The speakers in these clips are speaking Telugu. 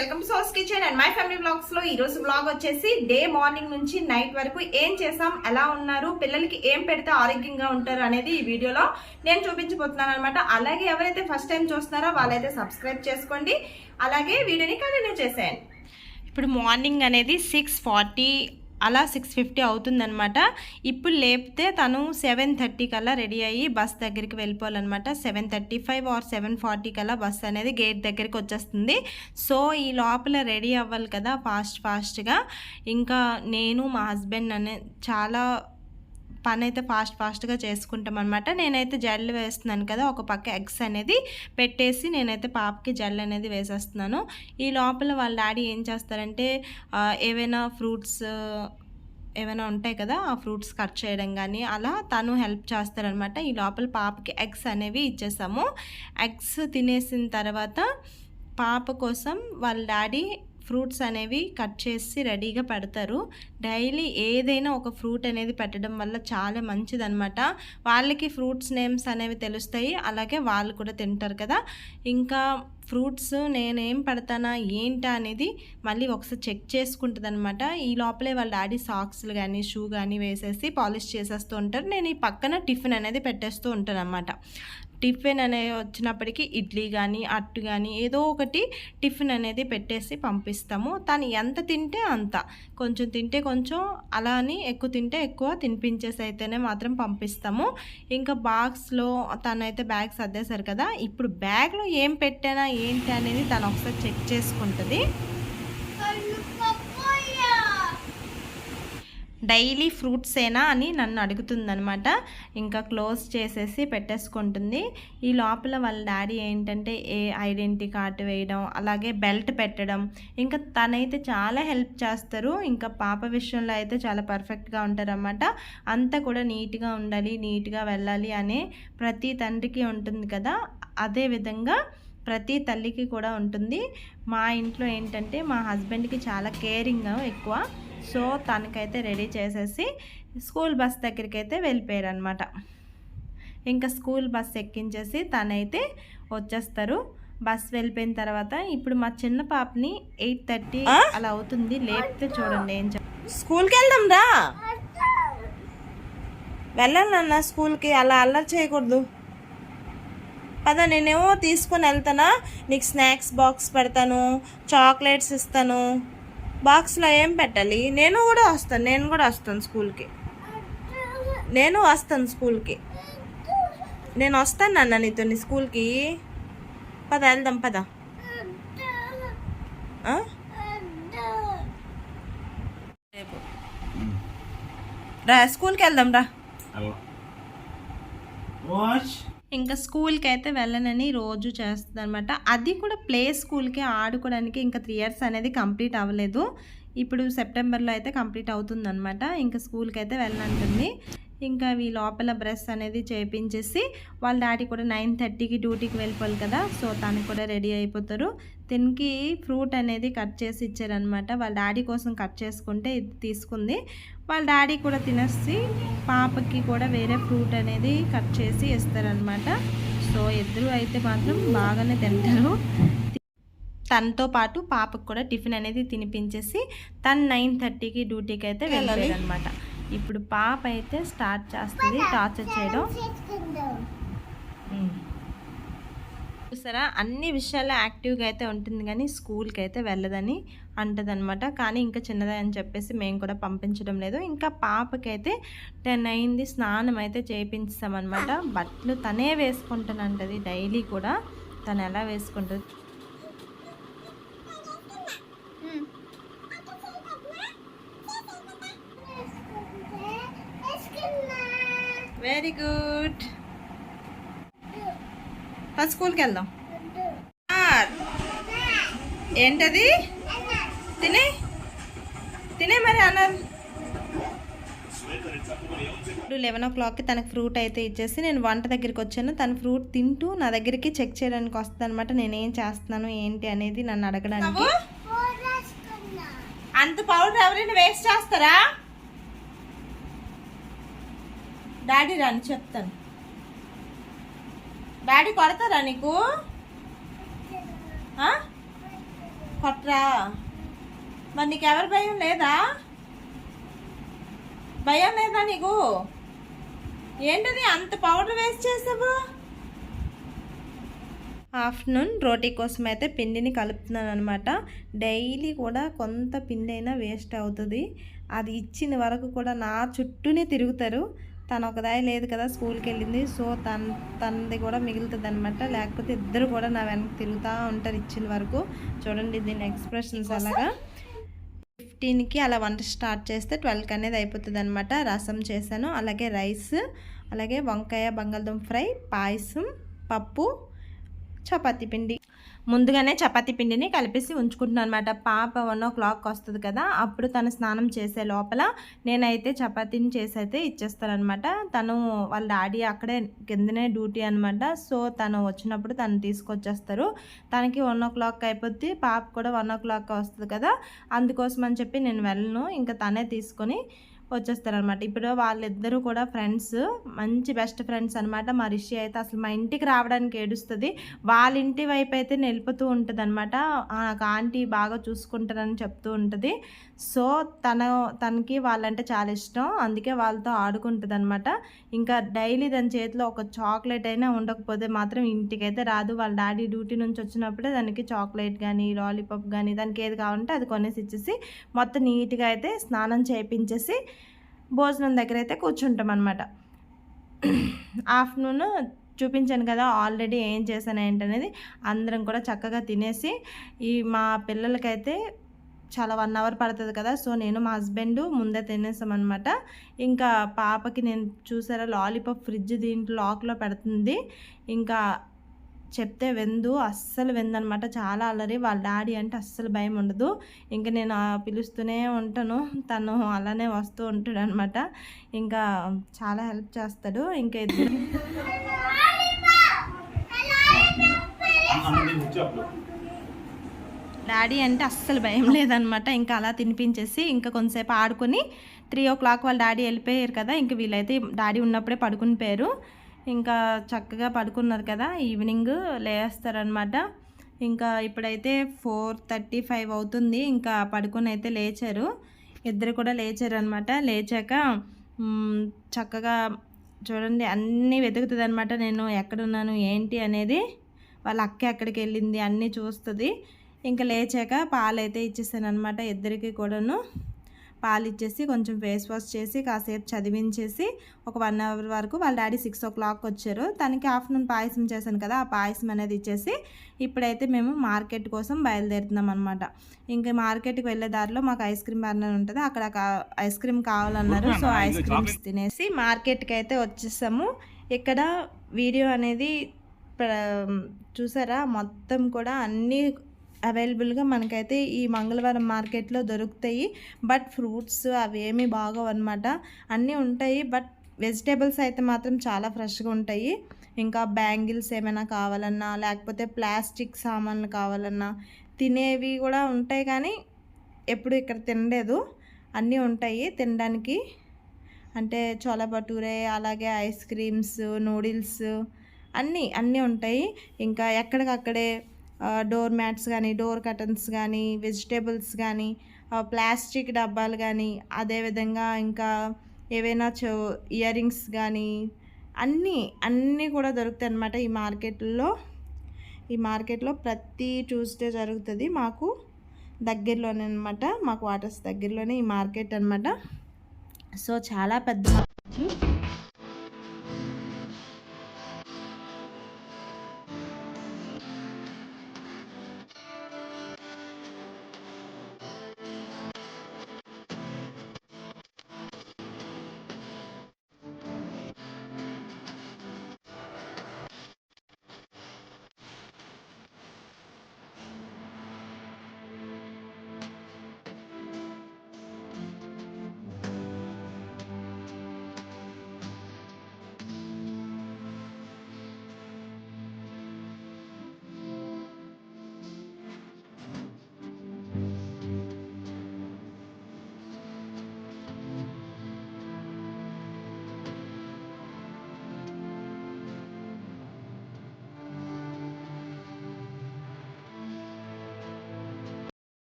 Welcome to sauce kitchen and my family blogs లో ఈ రోజు బ్లాగ్ వచ్చేసి డే మార్నింగ్ నుంచి నైట్ వరకు ఏం చేసాం, ఎలా ఉన్నారు, పిల్లలకి ఏం పెడితే ఆరోగ్యంగా ఉంటారు అనేది ఈ వీడియోలో నేను చూపించబోతున్నాను అనమాట. అలాగే ఎవరైతే ఫస్ట్ టైం చూస్తున్నారో వాళ్ళైతే సబ్స్క్రైబ్ చేసుకోండి, అలాగే వీడియోని కంటిన్యూ చేసేయండి. ఇప్పుడు మార్నింగ్ అనేది 6:40 అలా 6:50 అవుతుందనమాట. ఇప్పుడు లేపితే తను 7:30 కల్లా రెడీ అయ్యి బస్ దగ్గరికి వెళ్ళిపోవాలన్నమాట. 7:35 ఆర్ 7:40 కల్లా బస్ అనేది గేట్ దగ్గరికి వచ్చేస్తుంది. సో ఈ లోపల రెడీ అవ్వాలి కదా ఫాస్ట్గా. ఇంకా నేను మా హస్బెండ్ అనే చాలా పని అయితే ఫాస్ట్గా చేసుకుంటాం అనమాట. నేనైతే జల్లు వేస్తున్నాను కదా, ఒక పక్క ఎగ్స్ అనేది పెట్టేసి నేనైతే పాపకి జల్లు అనేది వేసేస్తున్నాను. ఈ లోపల వాళ్ళ డాడీ ఏం చేస్తారంటే ఏవైనా ఫ్రూట్స్ ఏమైనా ఉంటాయి కదా, ఆ ఫ్రూట్స్ కట్ చేయడం కానీ అలా తను హెల్ప్ చేస్తారనమాట. ఈ లోపల పాపకి ఎగ్స్ అనేవి ఇచ్చేసాము. ఎగ్స్ తినేసిన తర్వాత పాప కోసం వాళ్ళ డాడీ ఫ్రూట్స్ అనేవి కట్ చేసి రెడీగా పెడతారు. డైలీ ఏదైనా ఒక ఫ్రూట్ అనేది పెట్టడం వల్ల చాలా మంచిదన్నమాట. వాళ్ళకి ఫ్రూట్స్ నేమ్స్ అనేవి తెలుస్తాయి, అలాగే వాళ్ళు కూడా తింటారు కదా. ఇంకా ఫ్రూట్స్ నేనేం పెడతానా ఏంటా అనేది మళ్ళీ ఒకసారి చెక్ చేసుకుంటుంది అనమాట. ఈ లోపలే వాళ్ళ డాడీ సాక్స్లు కానీ షూ కానీ వేసేసి పాలిష్ చేసేస్తూ ఉంటారు. నేను ఈ పక్కన టిఫిన్ అనేది పెట్టేస్తూ ఉంటాను అనమాట. టిఫిన్ అనేది వచ్చినప్పటికీ ఇడ్లీ కానీ అట్టు కానీ ఏదో ఒకటి టిఫిన్ అనేది పెట్టేసి పంపిస్తాము. తను ఎంత తింటే అంత, కొంచెం తింటే కొంచెం, అలా అని ఎక్కువ తింటే ఎక్కువ తినిపించేసి అయితేనే మాత్రం పంపిస్తాము. ఇంకా బాక్స్లో తనైతే బ్యాగ్ సర్దేశారు కదా, ఇప్పుడు బ్యాగ్లో ఏం పెట్టానా ఏంటి అనేది తను ఒకసారి చెక్ చేసుకుంటుంది. డైలీ ఫ్రూట్స్ ఏనా అని నన్ను అడుగుతుందనమాట. ఇంకా క్లోజ్ చేసేసి పెట్టేసుకుంటుంది. ఈ లోపల వాళ్ళ డాడీ ఏంటంటే ఐడెంటిటీ కార్డు వేయడం, అలాగే బెల్ట్ పెట్టడం, ఇంకా తనైతే చాలా హెల్ప్ చేస్తారు. ఇంకా పాప విషయంలో అయితే చాలా పర్ఫెక్ట్గా ఉంటారన్నమాట. అంతా కూడా నీట్గా ఉండాలి, నీట్గా వెళ్ళాలి అనే ప్రతి తండ్రికి ఉంటుంది కదా, అదేవిధంగా ప్రతి తల్లికి కూడా ఉంటుంది. మా ఇంట్లో ఏంటంటే మా హస్బెండ్కి చాలా కేరింగ్ ఎక్కువ. సో తనకైతే రెడీ చేసేసి స్కూల్ బస్ దగ్గరికి అయితే వెళ్ళిపోయారు అనమాట. ఇంకా స్కూల్ బస్ ఎక్కించేసి తనైతే వచ్చేస్తారు. బస్ వెళ్ళిపోయిన తర్వాత ఇప్పుడు మా చిన్న పాపని 8:30 అలా అవుతుంది లేపితే చూడండి ఏం స్కూల్కి వెళ్దాం రా, వెళ్ళాలన్నా స్కూల్కి, అలా అల్లరి చేయకూడదు పదా. నేనేమో తీసుకొని వెళ్తానా, నీకు స్నాక్స్ బాక్స్ పెడతాను, చాక్లెట్స్ ఇస్తాను. బాక్స్లో ఏం పెట్టాలి? నేను కూడా వస్తాను స్కూల్కి. నేను వస్తాను నాన్న నీతో స్కూల్కి. పద వెళ్దాం పద. రా స్కూల్కి వెళ్దాం రా. ఇంకా స్కూల్కి అయితే వెళ్ళనని రోజు చేస్తుంది అనమాట. అది కూడా ప్లే స్కూల్కి ఆడుకోవడానికి ఇంకా 3 years అనేది కంప్లీట్ అవ్వలేదు. ఇప్పుడు సెప్టెంబర్లో అయితే కంప్లీట్ అవుతుందన్నమాట. ఇంకా స్కూల్కి అయితే వెళ్ళనంటుంది. ఇంకా ఈ లోపల బ్రష్ అనేది చేయించేసి వాళ్ళ డాడీ కూడా 9:30కి డ్యూటీకి వెళ్ళిపోవాలి కదా, సో తను కూడా రెడీ అయిపోతారు. తినికి ఫ్రూట్ అనేది కట్ చేసి ఇచ్చారనమాట. వాళ్ళ డాడీ కోసం కట్ చేసుకుంటే ఇది తీసుకుంది. వాళ్ళ డాడీ కూడా తినేసి పాపకి కూడా వేరే ఫ్రూట్ అనేది కట్ చేసి ఇస్తారనమాట. సో ఇద్దరు అయితే మాత్రం బాగానే తింటారు. తనతో పాటు పాపకు కూడా టిఫిన్ అనేది తినిపించేసి తను 9:30కి డ్యూటీకి అయితే వెళ్ళాలి అనమాట. ఇప్పుడు పాప అయితే స్టార్ట్ చేస్తుంది టార్చర్ చేయడం. చూసారా, అన్ని విషయాల్లో యాక్టివ్గా అయితే ఉంటుంది కానీ స్కూల్కి అయితే వెళ్ళదని అంటుంది అనమాట. కానీ ఇంకా చిన్నదే అని చెప్పేసి మేము కూడా పంపించడం లేదు. ఇంకా పాపకైతే 10 అయింది, స్నానం అయితే చేయించామన్నమాట. బట్టలు తనే వేసుకుంటానంటది డైలీ కూడా. తను ఎలా వేసుకుంటుంది వెరీ గుడ్. ఫస్ట్ స్కూల్కి వెళ్దాం. ఏంటది? తినే మరి అన్నారు. ఇప్పుడు 11 o'clockకి తనకు ఫ్రూట్ అయితే ఇచ్చేసి నేను వంట దగ్గరికి వచ్చాను. తను ఫ్రూట్ తింటూ నా దగ్గరికి చెక్ చేయడానికి వస్తుంది అనమాట. నేనేం చేస్తున్నాను ఏంటి అనేది నన్ను అడగడానికి. అంత పౌడర్ ఎవరైనా వేస్ట్ చేస్తారా? డాడీ రాని చెప్తాను. డాడీ కొడతారా నీకు? కొట్రా. మరి నీకెవరి భయం లేదా? భయం లేదా నీకు? ఏంటది అంత పౌడర్ వేస్ట్ చేసావు? ఆఫ్టర్నూన్ రోటీ కోసం అయితే పిండిని కలుపుతున్నాను అనమాట. డైలీ కూడా కొంత పిండి అయినా వేస్ట్ అవుతుంది. అది ఇచ్చిన వరకు కూడా నా చుట్టూనే తిరుగుతారు. తను ఒకదాయి లేదు కదా, స్కూల్కి వెళ్ళింది. సో తనది కూడా మిగులుతుంది అనమాట. లేకపోతే ఇద్దరు కూడా నా వెనక్కి తిరుగుతూ ఉంటారు ఇచ్చిన వరకు. చూడండి దీని ఎక్స్ప్రెషన్స్ అలాగా. 15కి అలా వంట స్టార్ట్ చేస్తే 12కి అనేది అయిపోతుంది అనమాట. రసం చేశాను, అలాగే రైస్, అలాగే వంకాయ బంగాళదుంప ఫ్రై, పాయసం, పప్పు, చపాతీ పిండి. ముందుగానే చపాతీ పిండిని కలిపేసి ఉంచుకుంటున్నాను అనమాట. పాప 1 o'clock వస్తుంది కదా, అప్పుడు తను స్నానం చేసే లోపల నేనైతే చపాతీని చేసి అయితే ఇచ్చేస్తానమాట. తను వాళ్ళ డాడీ అక్కడే కిందనే డ్యూటీ అనమాట. సో తను వచ్చినప్పుడు తను తీసుకొచ్చేస్తారు. తనకి 1 o'clock అయిపోద్ది, పాప కూడా 1 o'clock వస్తుంది కదా, అందుకోసం అని చెప్పి నేను వెళ్ళను, ఇంకా తనే తీసుకొని వచ్చేస్తారనమాట. ఇప్పుడు వాళ్ళిద్దరూ కూడా ఫ్రెండ్స్, మంచి బెస్ట్ ఫ్రెండ్స్ అనమాట. మా రిషి అయితే అసలు మా ఇంటికి రావడానికి ఏడుస్తుంది. వాళ్ళ ఇంటి వైపు అయితే నిలుపుతూ ఉంటుంది అనమాట. నాకు ఆంటీ బాగా చూసుకుంటారని చెప్తూ ఉంటుంది. సో తనకి వాళ్ళంటే చాలా ఇష్టం, అందుకే వాళ్ళతో ఆడుకుంటుంది అనమాట. ఇంకా డైలీ దాని చేతిలో ఒక చాక్లెట్ అయినా ఉండకపోతే మాత్రం ఇంటికైతే రాదు. వాళ్ళ డాడీ డ్యూటీ నుంచి వచ్చినప్పుడే దానికి చాక్లెట్ కానీ లాలీపాప్ కానీ దానికి ఏది కావాలంటే అది కొనేసి ఇచ్చేసి మొత్తం నీట్గా అయితే స్నానం చేయించేసి భోజనం దగ్గర అయితే కూర్చుంటాం అనమాట. ఆఫ్టర్నూన్ చూపించాను కదా ఆల్రెడీ ఏం చేశాను ఏంటనేది. అందరం కూడా చక్కగా తినేసి మా పిల్లలకైతే చాలా 1 hour పడుతుంది కదా, సో నేను మా హస్బెండ్ ముందే తినేసామన్నమాట. ఇంకా పాపకి నేను చూసారా లాలీపాప్ ఫ్రిడ్జ్ దీంట్లో లాక్లో పెడుతుంది. ఇంకా చెప్తే అస్సలు వెందనమాట. చాలా అల్లరి. వాళ్ళ డాడీ అంటే అస్సలు భయం ఉండదు. ఇంకా నేను పిలుస్తూనే ఉంటాను, తను అలానే వస్తూ ఉంటాడు అనమాట. ఇంకా చాలా హెల్ప్ చేస్తాడు. ఇంకా ఇద్దరు డాడీ అంటే అస్సలు భయం లేదనమాట. ఇంకా అలా తినిపించేసి ఇంకా కొంతసేపు ఆడుకొని 3 o'clock వాళ్ళ డాడీ వెళ్ళిపోయారు కదా, ఇంక వీళ్ళైతే డాడీ ఉన్నప్పుడే పడుకుని పోయారు. ఇంకా చక్కగా పడుకున్నారు కదా, ఈవినింగ్ లేస్తారనమాట. ఇంకా ఇప్పుడైతే 4:35 అవుతుంది. ఇంకా పడుకొని అయితే లేచారు, ఇద్దరు కూడా లేచారు అనమాట. లేచాక చక్కగా చూడండి అన్నీ వెతుకుతుంది అనమాట. నేను ఎక్కడున్నాను ఏంటి అనేది, వాళ్ళ అక్క ఎక్కడికి వెళ్ళింది అన్నీ చూస్తుంది. ఇంకా లేచాక పాలైతే ఇచ్చేసాను అనమాట. ఇద్దరికి కూడాను పాలు ఇచ్చేసి కొంచెం ఫేస్ వాష్ చేసి కాసేపు చదివించేసి ఒక 1 hour వరకు వాళ్ళ డాడీ 6 o'clock వచ్చారు. తనకి ఆఫ్టర్నూన్ పాయసం చేశాను కదా, ఆ పాయసం అనేది ఇచ్చేసి ఇప్పుడైతే మేము మార్కెట్ కోసం బయలుదేరుతున్నాం అనమాట. ఇంకా మార్కెట్కి వెళ్ళే దారిలో మాకు ఐస్ క్రీమ్ పార్లర్ ఉంటుంది, అక్కడ ఐస్ క్రీమ్ కావాలన్నారు. సో ఐస్ క్రీమ్స్ తినేసి మార్కెట్కి అయితే వచ్చేసాము. ఇక్కడ వీడియో అనేది చూసారా, మొత్తం కూడా అన్నీ అవైలబుల్గా మనకైతే ఈ మంగళవారం మార్కెట్లో దొరుకుతాయి. బట్ ఫ్రూట్స్ అవేమీ బాగోవు అనమాట. అన్నీ ఉంటాయి, బట్ వెజిటేబుల్స్ అయితే మాత్రం చాలా ఫ్రెష్గా ఉంటాయి. ఇంకా బ్యాంగిల్స్ ఏమైనా కావాలన్నా, లేకపోతే ప్లాస్టిక్ సామాన్లు కావాలన్నా, తినేవి కూడా ఉంటాయి. కానీ ఎప్పుడు ఇక్కడ తినలేదు, అన్నీ ఉంటాయి తినడానికి. అంటే చోలా భటూరే, అలాగే ఐస్ క్రీమ్స్, నూడిల్స్ అన్నీ ఉంటాయి. ఇంకా ఎక్కడికక్కడే డోర్ మ్యాట్స్ కానీ, డోర్ కర్టన్స్ కానీ, వెజిటేబుల్స్ కానీ, ప్లాస్టిక్ డబ్బాలు కానీ, అదేవిధంగా ఇంకా ఏవైనా ఇయర్ రింగ్స్ కానీ అన్నీ కూడా దొరుకుతాయి అన్నమాట ఈ మార్కెట్లో ప్రతి ట్యూస్డే జరుగుతుంది. మాకు దగ్గరలోనే అనమాట, మాకు వాటర్స్ దగ్గరలోనే ఈ మార్కెట్ అనమాట. సో చాలా పెద్ద మార్కెట్.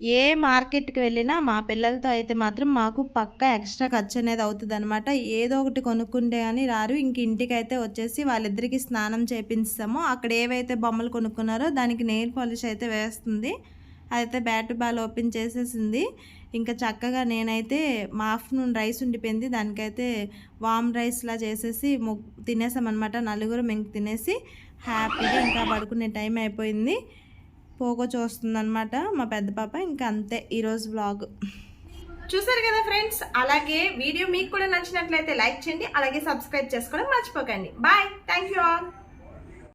ఏ మార్కెట్కి వెళ్ళినా మా పిల్లలతో అయితే మాత్రం మాకు పక్కా ఎక్స్ట్రా ఖర్చు అనేది అవుతుంది అనమాట. ఏదో ఒకటి కొనుక్కుంటే కానీ రారు. ఇంక ఇంటికైతే వచ్చేసి వాళ్ళిద్దరికీ స్నానం చేపిస్తాము. అక్కడ ఏవైతే బొమ్మలు కొనుక్కున్నారో దానికి నెయిల్ పాలిష్ అయితే వేస్తుంది. అదైతే బ్యాట్ బాల్ ఓపెన్ చేసేసింది. ఇంకా చక్కగా నేనైతే మా ఆఫ్టర్నూన్ రైస్ ఉండిపోయింది. దానికైతే వామ్ రైస్లా చేసేసి తినేసామన్నమాట. నలుగురం ఇంక తినేసి హ్యాపీగా ఇంకా పడుకునే టైం అయిపోయింది. పోగో చూస్తుందన్నమాట మా పెద్ద పాప. ఇంకా అంతే ఈరోజు వ్లాగ్. చూసారు కదా ఫ్రెండ్స్. అలాగే వీడియో మీకు కూడా నచ్చినట్లయితే లైక్ చేయండి. అలాగే సబ్స్క్రైబ్ చేసుకోవడం మర్చిపోకండి. బాయ్. Thank you all.